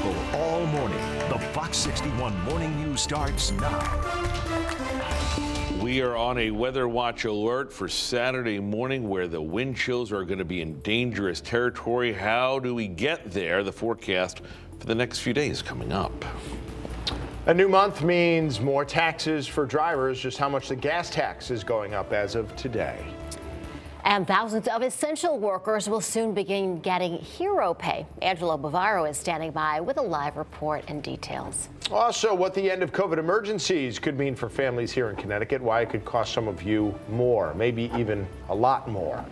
available all morning. The Fox 61 Morning News starts now. We are on a weather watch alert for Saturday morning where the wind chills are going to be in dangerous territory. How do we get there? The forecast for the next few days coming up. A new month means more taxes for drivers. Just how much the gas tax is going up as of today. And thousands of essential workers will soon begin getting hero pay. Angelo Bavaro is standing by with a live report and details. Also, what the end of COVID emergencies could mean for families here in Connecticut, why it could cost some of you more, maybe even a lot more.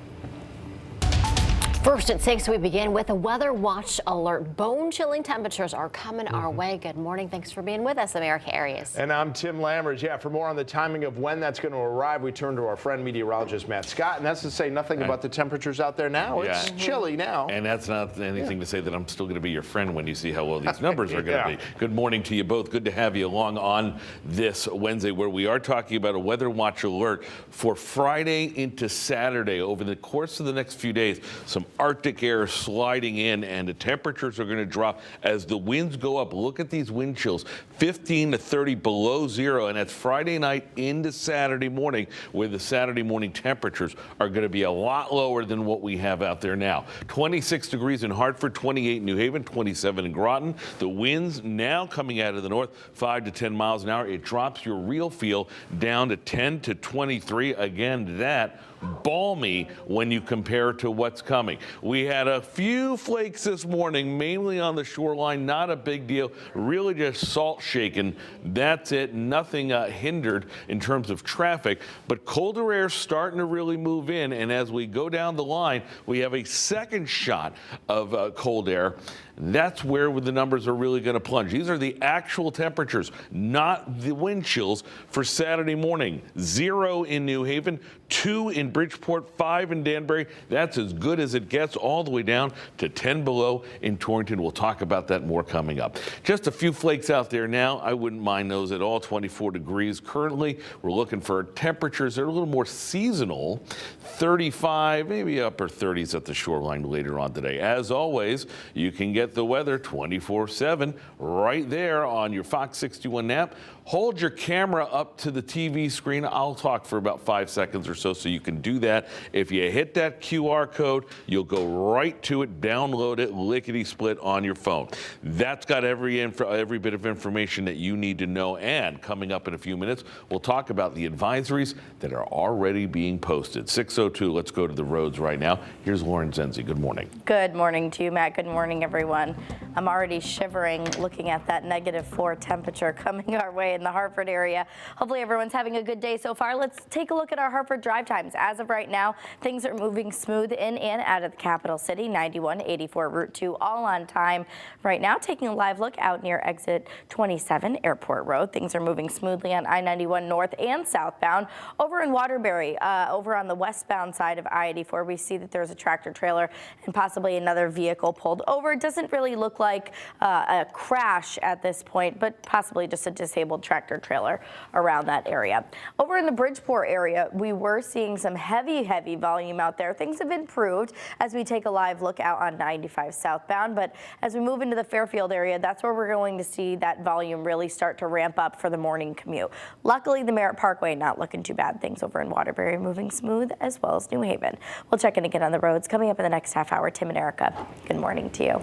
First at 6, we begin with a weather watch alert. Bone-chilling temperatures are coming our way. Good morning. Thanks for being with us, America Arias. And I'm Tim Lammers. Yeah, for more on the timing of when that's going to arrive, we turn to our friend meteorologist Matt Scott. And that's to say nothing about the temperatures out there now. It's chilly now. And that's not anything to say that I'm still going to be your friend when you see how well these numbers are going to be. Good morning to you both. Good to have you along on this Wednesday where we are talking about a weather watch alert for Friday into Saturday. Over the course of the next few days, some Arctic air sliding in and the temperatures are going to drop as the winds go up. Look at these wind chills, 15 to 30 below zero, and that's Friday night into Saturday morning, where the Saturday morning temperatures are going to be a lot lower than what we have out there now. 26 degrees in Hartford, 28 in New Haven, 27 in Groton. The winds now coming out of the north, 5 to 10 miles an hour. It drops your real feel down to 10 to 23. Again, that balmy when you compare to what's coming. We had a few flakes this morning, mainly on the shoreline, not a big deal, really just salt shaking. That's it, nothing hindered in terms of traffic, but colder air starting to really move in, and as we go down the line, we have a second shot of cold air. That's where the numbers are really going to plunge. These are the actual temperatures, not the wind chills for Saturday morning. 0 in New Haven, 2 in Bridgeport, 5 in Danbury. That's as good as it gets, all the way down to 10 below in Torrington. We'll talk about that more coming up. Just a few flakes out there now. I wouldn't mind those at all. 24 degrees currently. We're looking for temperatures that are a little more seasonal. 35, maybe upper 30s at the shoreline later on today. As always, you can get the weather 24/7 right there on your Fox 61 app. Hold your camera up to the TV screen. I'll talk for about 5 seconds or so you can do that. If you hit that QR code, you'll go right to it, download it, lickety-split on your phone. That's got every bit of information that you need to know. And coming up in a few minutes, we'll talk about the advisories that are already being posted. 6:02, let's go to the roads right now. Here's Lauren Zenzi. Good morning. Good morning to you, Matt. Good morning, everyone. I'm already shivering looking at that -4 temperature coming our way in the Hartford area. Hopefully everyone's having a good day so far. Let's take a look at our Hartford drive times. As of right now, things are moving smooth in and out of the capital city. 91, 84, Route 2, all on time. Right now, taking a live look out near exit 27, Airport Road. Things are moving smoothly on I-91 north and southbound. Over in Waterbury, over on the westbound side of I-84, we see that there's a tractor trailer and possibly another vehicle pulled over. It doesn't really look like a crash at this point, but possibly just a disabled tractor trailer around that area. Over in the Bridgeport area, we were seeing some heavy volume out there. Things have improved as we take a live look out on 95 southbound, but as we move into the Fairfield area, that's where we're going to see that volume really start to ramp up for the morning commute. Luckily, the Merritt Parkway not looking too bad. Things over in Waterbury moving smooth, as well as New Haven. We'll check in again on the roads coming up in the next half hour. Tim and Erica, good morning to you.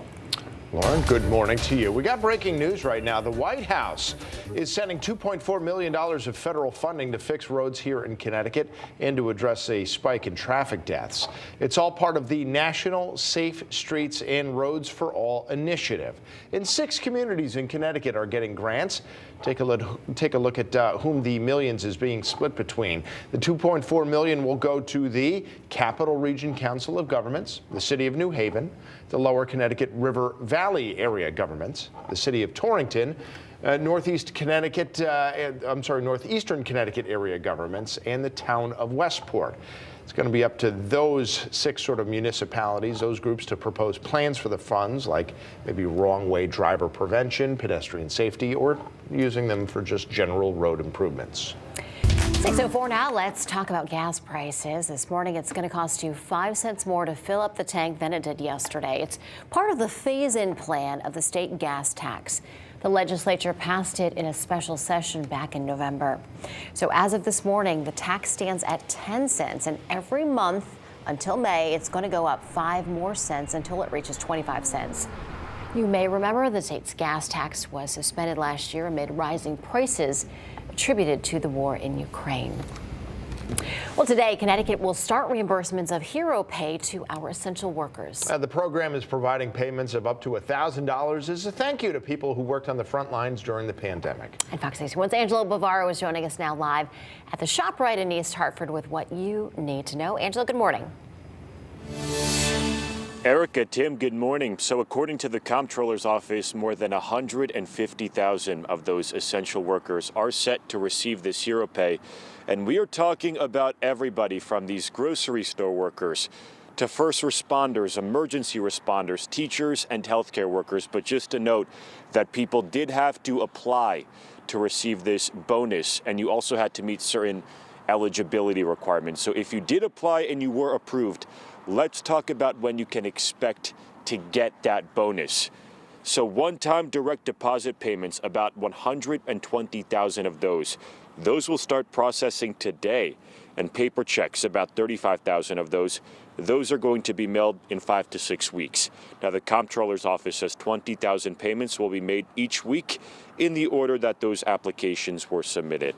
Lauren, good morning to you. We got breaking news right now. The White House is sending $2.4 million of federal funding to fix roads here in Connecticut and to address a spike in traffic deaths. It's all part of the National Safe Streets and Roads for All initiative. And 6 communities in Connecticut are getting grants. Take a look at whom the millions is being split between. The $2.4 million will go to the Capital Region Council of Governments, the City of New Haven, the Lower Connecticut River Valley area governments, the City of Torrington, Northeastern Connecticut area governments, and the town of Westport. It's going to be up to those 6 sort of municipalities, those groups, to propose plans for the funds, like maybe wrong-way driver prevention, pedestrian safety, or using them for just general road improvements. 6:04 now, let's talk about gas prices. This morning, it's going to cost you 5 cents more to fill up the tank than it did yesterday. It's part of the phase-in plan of the state gas tax. The legislature passed it in a special session back in November. So as of this morning, the tax stands at 10 cents, and every month until May, it's going to go up 5 more cents until it reaches 25 cents. You may remember the state's gas tax was suspended last year amid rising prices attributed to the war in Ukraine. Well, today, Connecticut will start reimbursements of hero pay to our essential workers. The program is providing payments of up to $1,000 as a thank you to people who worked on the front lines during the pandemic. And Fox 61's Angela Bavaro is joining us now live at the ShopRite in East Hartford with what you need to know. Angela, good morning. Erica, Tim, good morning. So according to the Comptroller's office, more than 150,000 of those essential workers are set to receive this hero pay. And we are talking about everybody from these grocery store workers to first responders, emergency responders, teachers, and healthcare workers. But just to note that people did have to apply to receive this bonus, and you also had to meet certain eligibility requirements. So if you did apply and you were approved, let's talk about when you can expect to get that bonus. So one-time direct deposit payments, about 120,000 of those will start processing today. And paper checks, about 35,000 of those are going to be mailed in 5 to 6 weeks. Now, the Comptroller's office says 20,000 payments will be made each week in the order that those applications were submitted.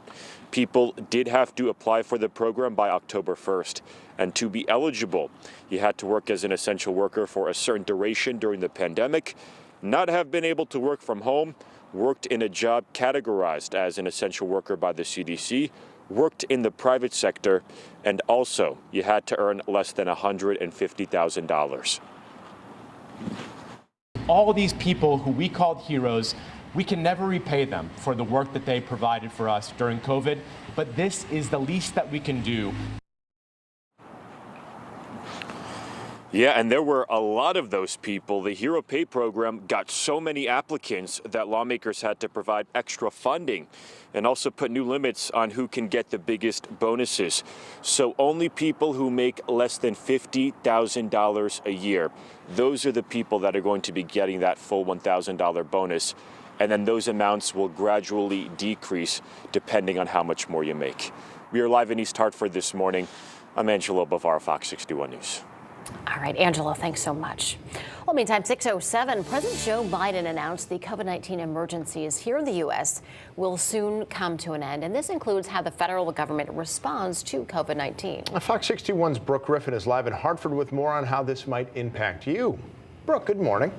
People did have to apply for the program by October 1st. And to be eligible, you had to work as an essential worker for a certain duration during the pandemic, not have been able to work from home, worked in a job categorized as an essential worker by the CDC, worked in the private sector, and also you had to earn less than $150,000. All these people who we called heroes, we can never repay them for the work that they provided for us during COVID, but this is the least that we can do. Yeah, and there were a lot of those people. The Hero Pay program got so many applicants that lawmakers had to provide extra funding and also put new limits on who can get the biggest bonuses. So only people who make less than $50,000 a year, those are the people that are going to be getting that full $1,000 bonus. And then those amounts will gradually decrease depending on how much more you make. We are live in East Hartford this morning. I'm Angelo Bavaro, Fox 61 News. All right, Angela, thanks so much. Well, meantime, 6:07, President Joe Biden announced the COVID-19 emergencies here in the U.S. will soon come to an end, and this includes how the federal government responds to COVID-19. Fox 61's Brooke Griffin is live in Hartford with more on how this might impact you. Brooke, good morning.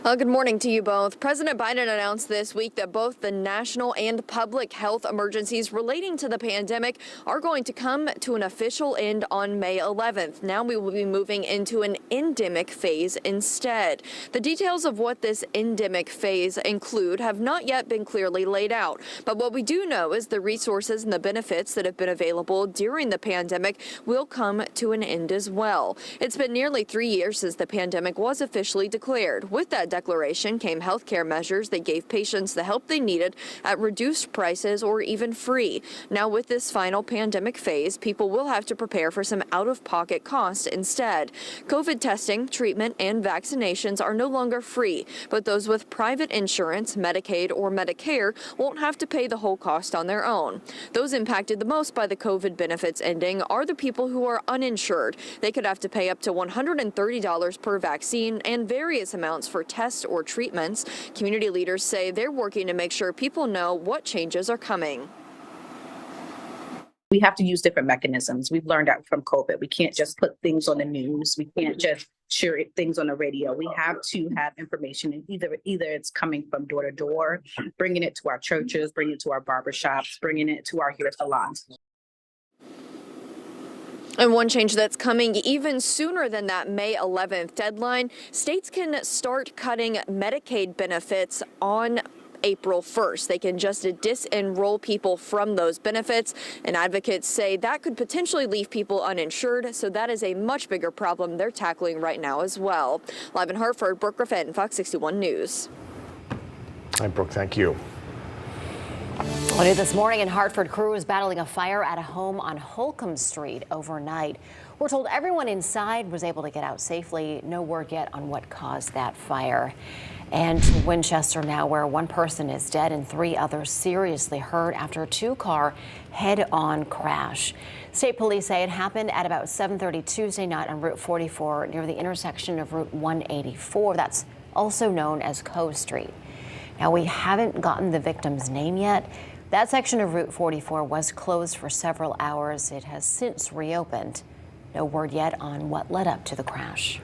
Good morning to you both. President Biden announced this week that both the national and public health emergencies relating to the pandemic are going to come to an official end on May 11th. Now we will be moving into an endemic phase instead. The details of what this endemic phase include have not yet been clearly laid out. But what we do know is the resources and the benefits that have been available during the pandemic will come to an end as well. It's been nearly 3 years since the pandemic was officially declared. With that declaration came health care measures that gave patients the help they needed at reduced prices or even free. Now, with this final pandemic phase, people will have to prepare for some out-of-pocket costs instead. COVID testing, treatment, and vaccinations are no longer free, but those with private insurance, Medicaid, or Medicare won't have to pay the whole cost on their own. Those impacted the most by the COVID benefits ending are the people who are uninsured. They could have to pay up to $130 per vaccine and various amounts for tests or treatments. Community leaders say they're working to make sure people know what changes are coming. We have to use different mechanisms. We've learned out from COVID. We can't just put things on the news. We can't just share things on the radio. We have to have information, and either it's coming from door to door, bringing it to our churches, bringing it to our barbershops, bringing it to our hair salons. And one change that's coming even sooner than that May 11th deadline, states can start cutting Medicaid benefits on April 1st. They can just disenroll people from those benefits, and advocates say that could potentially leave people uninsured, so that is a much bigger problem they're tackling right now as well. Live in Hartford, Brooke Griffin, Fox 61 News. Hi, Brooke, thank you. Well, new this morning in Hartford, crews battling a fire at a home on Holcomb Street overnight. We're told everyone inside was able to get out safely. No word yet on what caused that fire. And to Winchester now, where one person is dead and 3 others seriously hurt after a 2-car head-on crash. State police say it happened at about 7:30 Tuesday night on Route 44 near the intersection of Route 184. That's also known as Co Street. Now, we haven't gotten the victim's name yet. That section of Route 44 was closed for several hours. It has since reopened. No word yet on what led up to the crash.